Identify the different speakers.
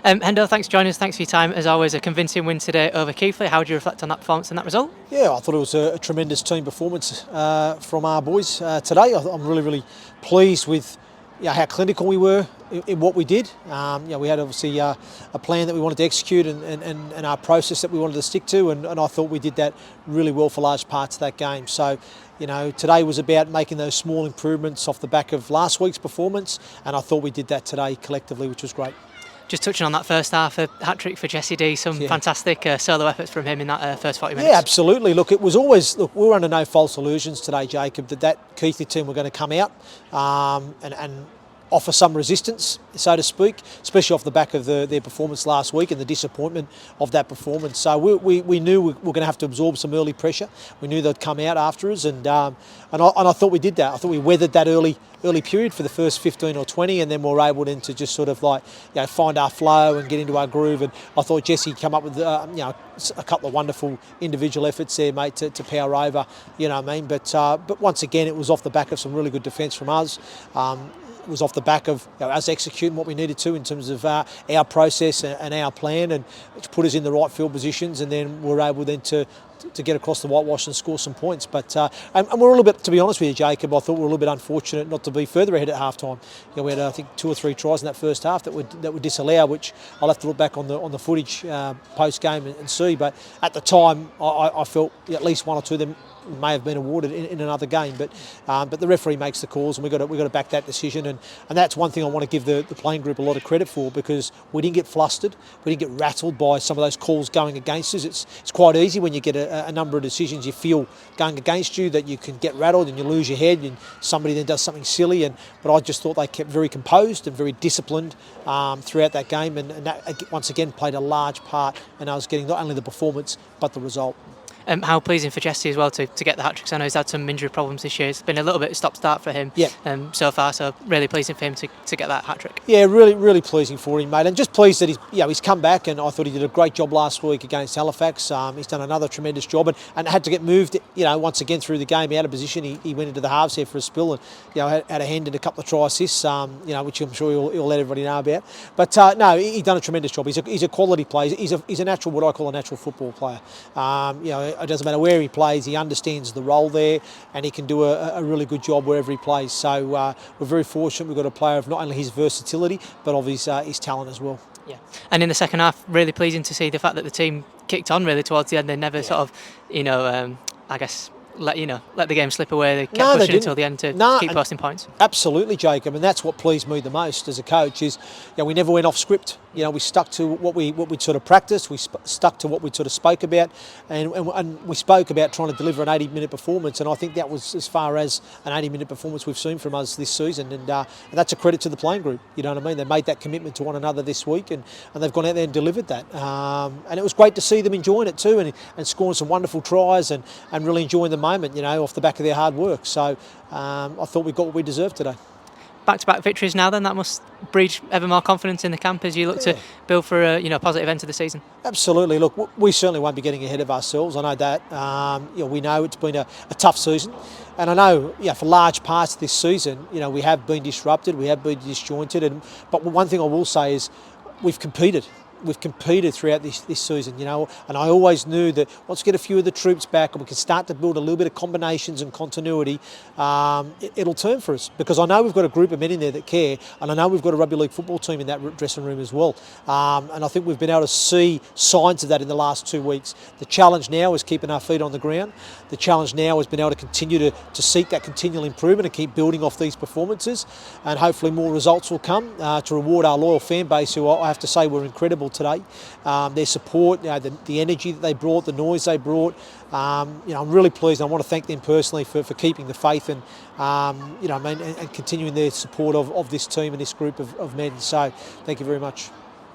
Speaker 1: Hendo, thanks for joining us. Thanks for your time. As always, a convincing win today over Keighley. How would you reflect on that performance and that result?
Speaker 2: Yeah, I thought it was a tremendous team performance from our boys today. I'm really pleased with how clinical we were in what we did. We had obviously a plan that we wanted to execute and our process that we wanted to stick to, and I thought we did that really well for large parts of that game. So, today was about making those small improvements off the back of last week's performance, and I thought we did that today collectively, which was great.
Speaker 1: Just touching on that first half, a hat-trick for Jesse D, some fantastic solo efforts from him in that first 40 minutes.
Speaker 2: Yeah, absolutely. Look, it was always, we were under no false illusions today, Jacob, that Keighley team were going to come out and offer some resistance, so to speak, especially off the back of their performance last week and the disappointment of that performance. So we knew we were going to have to absorb some early pressure. We knew they'd come out after us, and I thought we did that. I thought we weathered that early period for the first 15 or 20, and then we were able then to just sort of find our flow and get into our groove. And I thought Jesse come up with a couple of wonderful individual efforts there, mate, to power over. You know what I mean? But once again, it was off the back of some really good defence from us. It was off the back of us executing what we needed to in terms of our process and our plan, and which put us in the right field positions, and then we were able then to get across the whitewash and score some points. But and we're a little bit, to be honest with you, Jacob, I thought we were a little bit unfortunate not to be further ahead at half time. We had I think 2 or 3 tries in that first half that would disallow, which I'll have to look back on the footage post game and see. But at the time, I felt at least 1 or 2 of them may have been awarded in another game, but the referee makes the calls, and we've got to back that decision, and that's one thing I want to give the playing group a lot of credit for, because we didn't get flustered, we didn't get rattled by some of those calls going against us. It's quite easy when you get a number of decisions you feel going against you that you can get rattled and you lose your head, and somebody then does something silly. But I just thought they kept very composed and very disciplined throughout that game, and that once again played a large part in us getting not only the performance but the result.
Speaker 1: How pleasing for Jesse as well to get the hat-tricks. I know he's had some injury problems this year. It's been a little bit of stop-start for him so far, so really pleasing for him to get that hat-trick. Yeah, really pleasing for him, mate, and just pleased that he's come back, and I thought he did a great job last week against Halifax. He's done another tremendous job, and had to get moved, once again through the game, out of position. He went into the halves here for a spill, and had a hand in a couple of try assists, which I'm sure he'll let everybody know about. But no, he's done a tremendous job. He's a quality player. He's a natural, what I call a natural football player. It doesn't matter where he plays, he understands the role there, and he can do a really good job wherever he plays. So we're very fortunate we've got a player of not only his versatility but of his talent as well. Yeah, and in the second half, really pleasing to see the fact that the team kicked on really towards the end. They never sort of, I guess, let the game slip away. They kept pushing until the end to keep posting points.
Speaker 2: Absolutely, Jacob, and that's what pleased me the most as a coach is we never went off script. We stuck to what we'd sort of practiced. We stuck to what we sort of spoke about, and we spoke about trying to deliver an 80-minute performance. And I think that was as far as an 80-minute performance we've seen from us this season. And that's a credit to the playing group. You know what I mean? They made that commitment to one another this week, and they've gone out there and delivered that. And it was great to see them enjoying it too, and scoring some wonderful tries and really enjoying the moment, off the back of their hard work. So I thought we got what we deserved today.
Speaker 1: Back-to-back victories now then, that must breed ever more confidence in the camp as you look to build for a positive end to the season. Absolutely.
Speaker 2: Look, we certainly won't be getting ahead of ourselves. I know that. We know it's been a tough season, and I know for large parts of this season we have been disrupted, we have been disjointed, but one thing I will say is we've competed. We've competed throughout this season, and I always knew that once we get a few of the troops back and we can start to build a little bit of combinations and continuity, it'll turn for us, because I know we've got a group of men in there that care, and I know we've got a rugby league football team in that dressing room as well, and I think we've been able to see signs of that in the last 2 weeks. The challenge now is keeping our feet on the ground. The challenge now has been able to continue to seek that continual improvement and keep building off these performances, and hopefully more results will come to reward our loyal fan base, who I have to say were incredible today. Their support, the energy that they brought, the noise they brought. I'm really pleased. I want to thank them personally for keeping the faith and and continuing their support of this team and this group of men. So thank you very much.